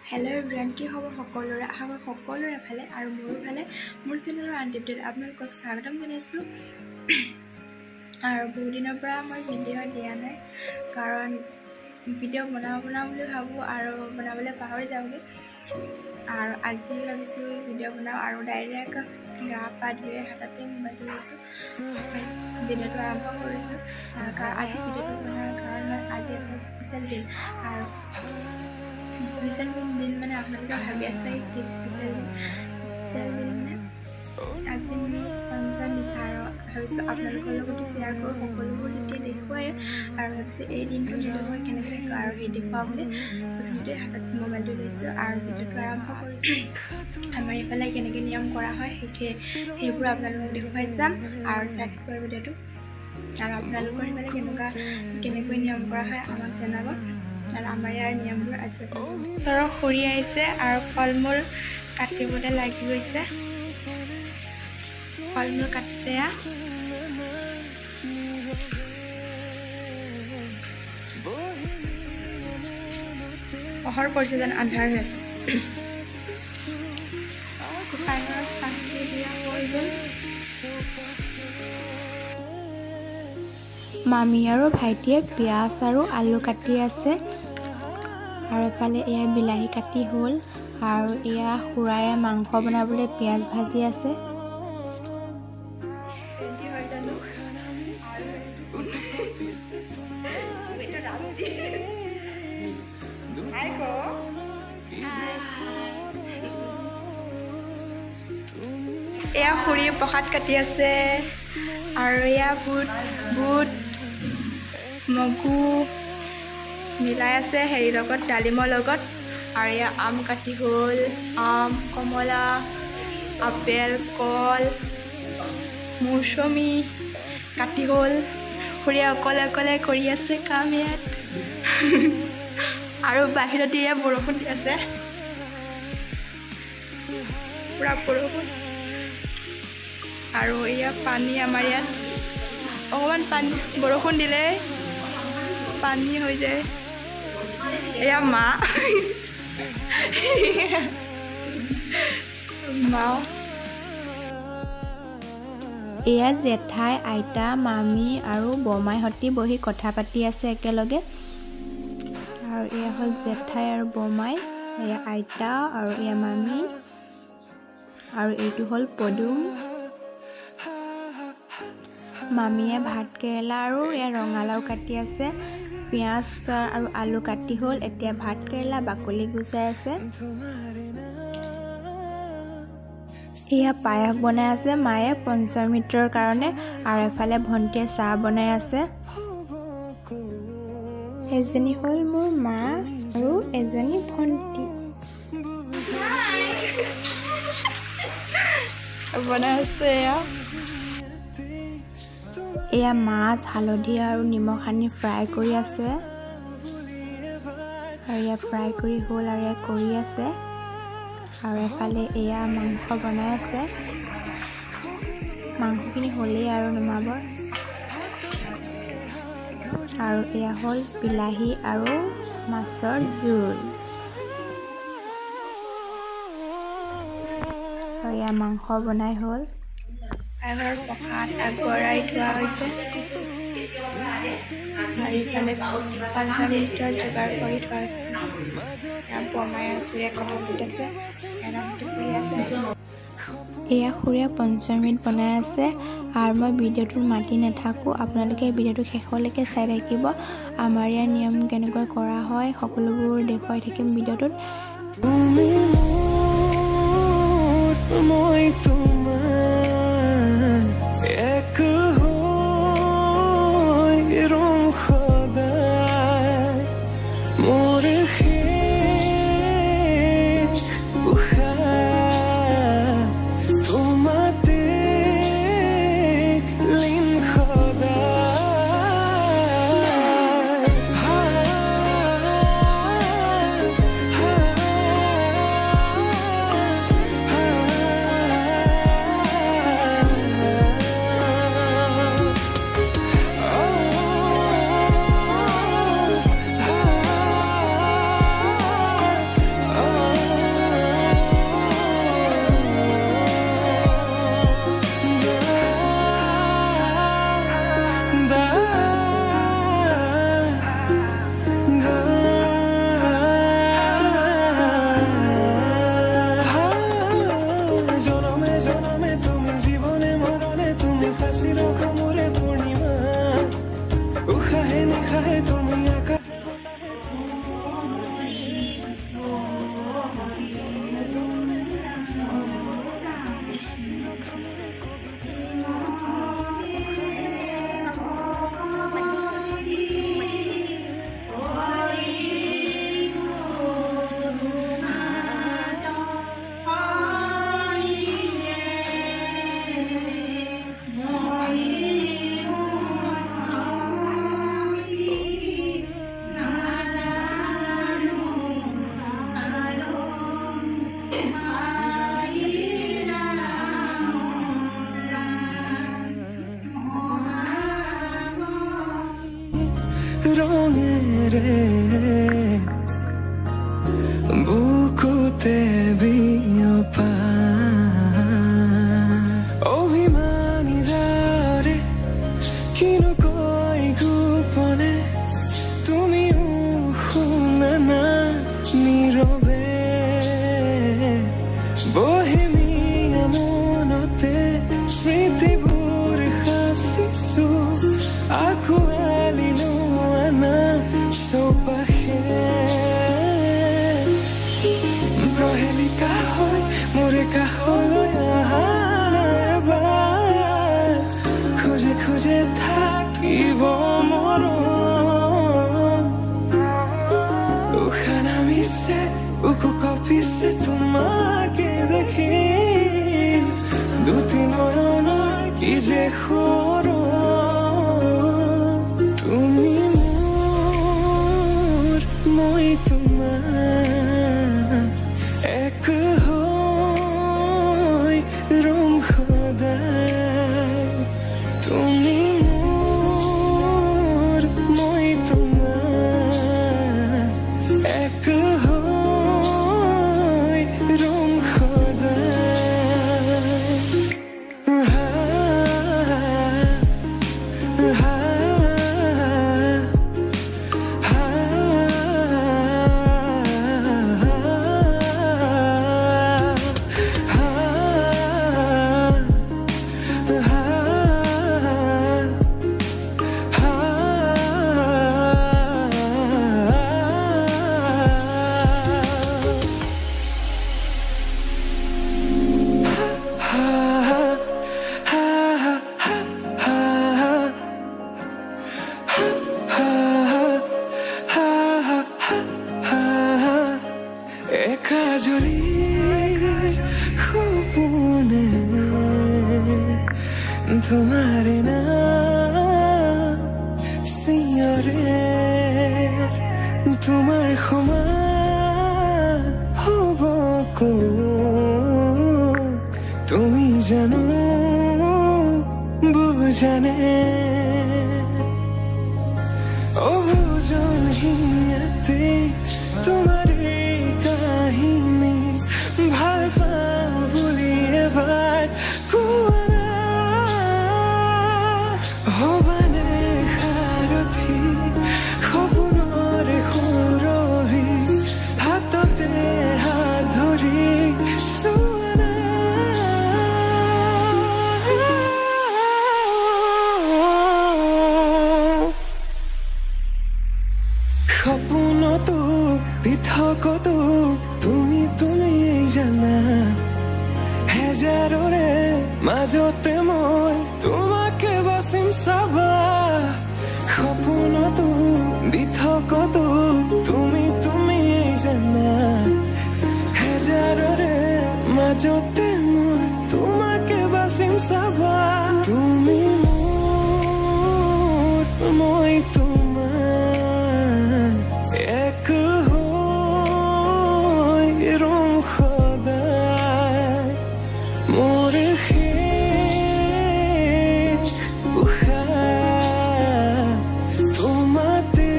hello everyone की खबर सकलोरे आशा करो सकलोरे भाले और मोर भाले मोर चेनेलर आनटिपडेट आपनालोকক स्वागतम जनाइছো और बहुत दिনৰ পৰা মই ভিডিও দিয়া নাই কাৰণ ভিডিও বনাও বুলি ভাবো আৰু বনাবলৈ পাহৰি যাওগে আৰু আজি ভাবিছো ভিডিও বনাও আৰু ডাইৰেক্ট গা পা ধুই হাততে মোবাইল লৈছো ভিডিওটো আৰম্ভ কৰিছো কাৰণ আজি ভিডিওটো বনোৱাৰ কাৰণ আজি এটা স্পেশাল দিন আৰু स्पेशल दिन मैंने आपलोग भावी आसे कि स्पेशल दिन में आज मैं पंचम निखार भाविছো आपलोगৰ লগত শেয়াৰ কৰো সকলোবোৰ যেতিয়া দেখুৱাই আৰু ভাবিছো এই দিনটো যদি মই কেনেকৈ আৰু এই দেখুৱাবলৈ প্ৰথমতে হাতত মোবাইলটো লৈছো আৰু ভিডিওটো আৰম্ভ কৰিছো আমাৰ ইফালে কেনেকৈ নিয়ম কৰা হয় সেইবোৰ আপোনালোকক দেখুৱাই যাম আৰু চাই থাকিব ভিডিওটো আৰু আপোনালোকৰ ইফালে কেনেকৈ নিয়ম কৰা হয় আমাৰ চেনেলত আৰু আমাৰ ইয়াৰ নিয়মবোৰ আজি সৰ খৰি আহিছে আৰু ফলমূল কাটিবলৈ লাগি গৈছে ফলমূল কাটিছে পহৰ পৰিছে যেন আন্ধাৰ হৈ আছে চাকি দিয়া হৈ গ'ল মামী আৰু ভাইটিয়ে পিয়াজ আৰু আলু কাটি আছে আৰু এফালে এয়া বিলাহী কাটি হ'ল আৰু এয়া খুৰায়ে মাংস বনাবলৈ পিয়াজ ভাজি আছে এয়া খুৰীয়ে প্ৰসাদ কাটি আছে আৰু এয়া বুট মগু মিলাই আছে হেৰি লগত ডালিমৰ লগত আৰু এয়া আম কাটি হ'ল আম কমলা আপেল কল মৌচুমী কাটি হ'ল খুৰীয়ে অকলে কৰি আছে কাম ইয়াত আৰু বাহিৰত এয়া বৰষুণ দি আছে পুৰা বৰষুণ আৰু এয়া পানী আমাৰ ইয়াত অকণমান পানী বৰষুণ দিলে পানী হৈ যায় এয়া মা এয়া জেঠাই আইতা মামী আৰু বৰমাই হতি বহি কথা পাতি আছে একেলগে আৰু এয়া হ'ল জেঠাই আৰু বৰমাই এয়া আইতা আৰু এয়া মামী আৰু এইটো হ'ল পদুম মামীয়ে ভাত কেৰেলা আৰু এয়া ৰঙালাও কাটি আছে পিয়াজ আৰু আলু কাটি হ'ল এতিয়া ভাত কেৰেলা বাকলি গুচাই আছে এয়া পায়স বনাই আছে মায়ে পঞ্চমৃতৰ কাৰণে আৰু এফালে ভণ্টিয়ে চাহ বনাই আছে এজনী হ'ল মোৰ মা আৰু এজনী ভণ্টি বনাই আছে এয়া মাছ হালধি আৰু নিমখ সানি ফ্ৰাই কৰি আছে আৰু এয়া ফ্ৰাই কৰি হ'ল আৰু এয়া কৰি আছে আৰু এফালে এয়া মাংস বনাই আছে মাংসখিনি হ'লেই আৰু নমাব আৰু এয়া হ'ল বিলাহী আৰু মাছৰ জোল আৰু এয়া মাংস বনাই হ'ল আৰু প্ৰসাদ আগবঢ়াই থোৱা হৈছে আৰু ইফালে পঞ্চমৃতৰ যোগাৰ কৰি থোৱা আছে বৰমাই আৰু খুৰীয়ে কথা পাতি আছে এয়া খুৰীয়ে পঞ্চমৃত বনাই আছে আৰু মই ভিডিঅ'টোত মাতি নাথাকোঁ আপোনালোকে ভিডিঅ'টো শেষলৈকে চাই থাকিব আমাৰ ইয়াৰ নিয়ম কেনেকৈ কৰা হয় সকলোবোৰ দেখুৱাই থাকিম ভিডিঅ'টোত বুকুতে বিয়পা অভিমানী দাৰে কিনো কৈ গোপনে তুমিও শুনা না নীৰৱে বহেমিয়া মনতে স্মৃতিবোৰ সাঁচিছো আঁকোৱালি লোৱা না চৌপাশে প্ৰহেলিকা হৈ মোৰে কাষলৈ অহা নাইবাৰ খোজে খোজে থাকিব মৰম উশাহ নামিছে বুকু কঁপিছে তোমাকে দেখি দুটি নয়নৰ কি যে সৰম তুমি মোৰ মই তোমাৰ এক হৈ ৰম সদায় তুমি মোৰ মই তোমাৰ এক হৈ ৰম तुम्हारे नाम सिंहरे तुम्हार समान हब তুমি জানো বুজানে অবুজনহীনতে তোমার কাহিনী ভাল পাওঁ বুলি এবাৰ কোৱা না হবানে সাৰথি সপোনৰে সুৰভি হাততে হাত ধৰি চোৱা না সপোনতো পৃথকতো তুমি জানা হেজাৰৰে মাজতে মই তোমাকে বাচিম চাবা সপোনতো পৃথকতো তুমি জানা হেজাৰৰে মাজতে মই তোমাকে বাচিম চাবা তুমি মোৰ মই তোমাৰ এক হৈ ৰম সদায় মোৰ শেষ উশাহ তোমাতে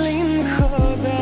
লীন সদায়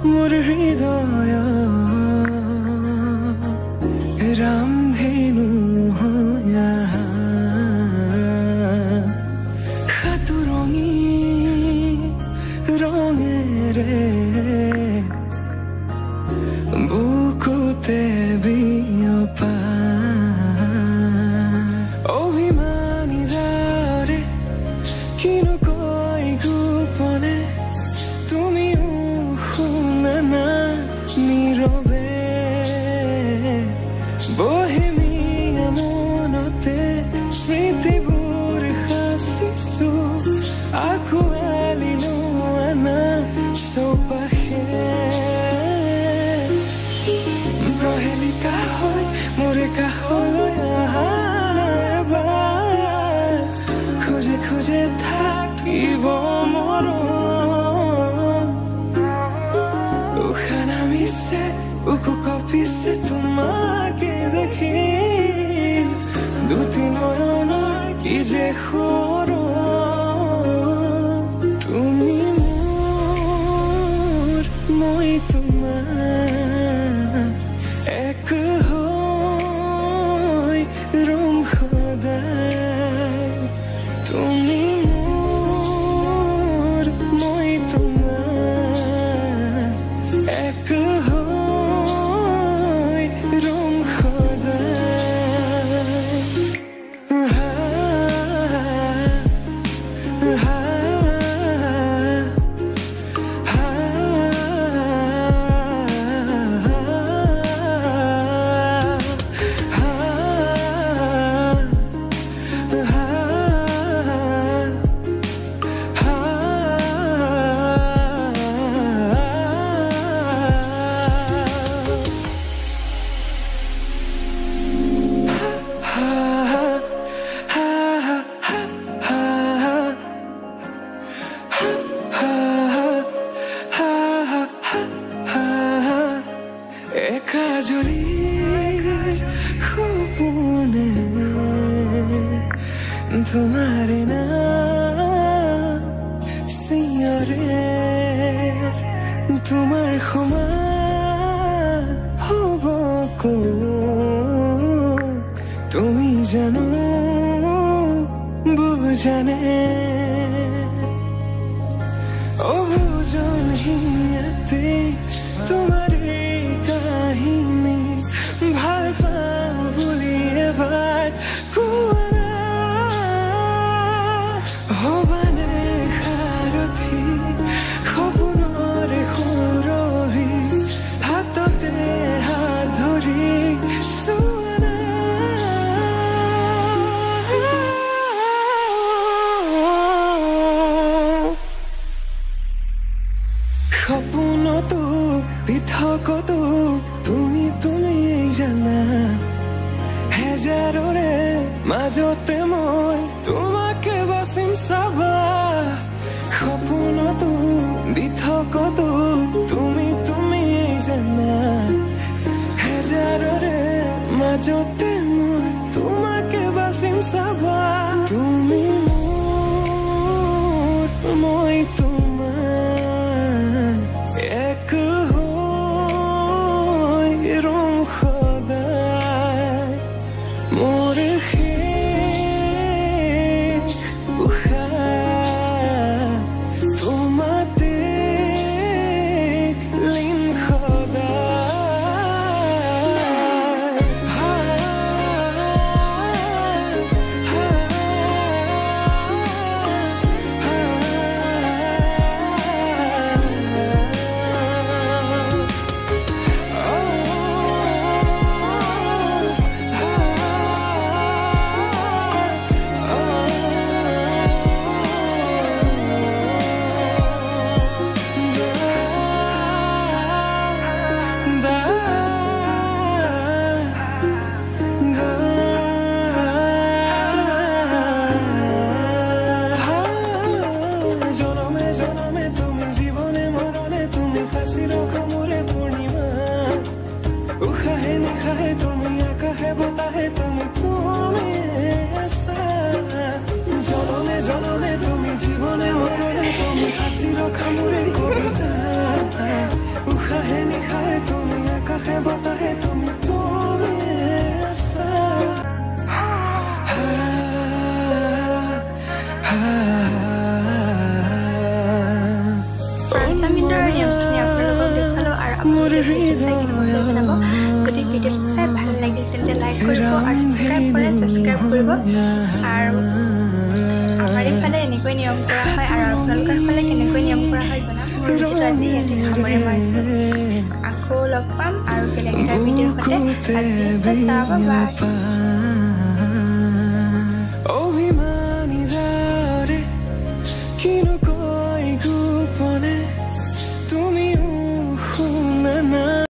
মোৰ হৃদয় ৰামধেনু হয়া সাতুৰঙি ৰঙেৰে বুকুতে বিয়পা অভিমানী দৰে কিনো কৈ গোপনে তুমিও শুনা না নীৰৱে বহেমিয়া মনতে স্মৃতিবোৰ সাঁচিছো আঁকোৱালি লোৱা চৌপাশে প্ৰহেলিকা হৈ মোৰে কাষলৈ অহা এবাৰ খোজে খোজে থাকিব মৰম উশাহ নামিছে বুকু কঁপিছে তোমাকে দেখি দুটি নয়নৰ কি যে সৰম তুমি মোৰ মই তোমাৰ এক হৈ ৰম সদায় তুমি মোৰ মই তোমাৰ এক হৈ ৰম সদায় तुम्हारे नाम सियारे तुम्हारे खुमान হব তুমি জানো বুজানে অবুজন হিয়াতে তোমার কাহিনী ভাল পাওঁ বুলি এবাৰ কোৱা হবানে সাৰথি সপোনৰে সুৰভি হাততে হাত ধৰি চোৱানা সপোনতো পৃথকতো তুমি তুমি জানা হেজাৰৰে মাজতে মই তোমাকে বাচিম চাবা সপোনতো পৃথকতো তুমি তুমি জানা হেজাৰৰে মাজতে মই তোমাকে বাচিম চাবা তুমি মোৰ মই তোমাৰ এক হৈ ৰম সদায় মোৰ জীবনে মৰণে তুমি হাসিৰ খামুৰে কবিতা যদি ভিডিঅ' চাই ভাল লাগিল তেন্তে লাইক কৰিব আৰু ছাবস্ক্ৰাইব কৰিব আৰু আমাৰ ইফালে এনেকৈ নিয়ম কৰা হয় আৰু আপোনালোকৰ ফালে কেনেকৈ নিয়ম কৰা হয় জনাম মোৰ ভিডিঅ'টো আজি ইয়াতে সামৰি মাৰিছোঁ আকৌ লগ পাম আৰু বেলেগ এটা ভিডিঅ'ৰ সৈতে তুমি শুনা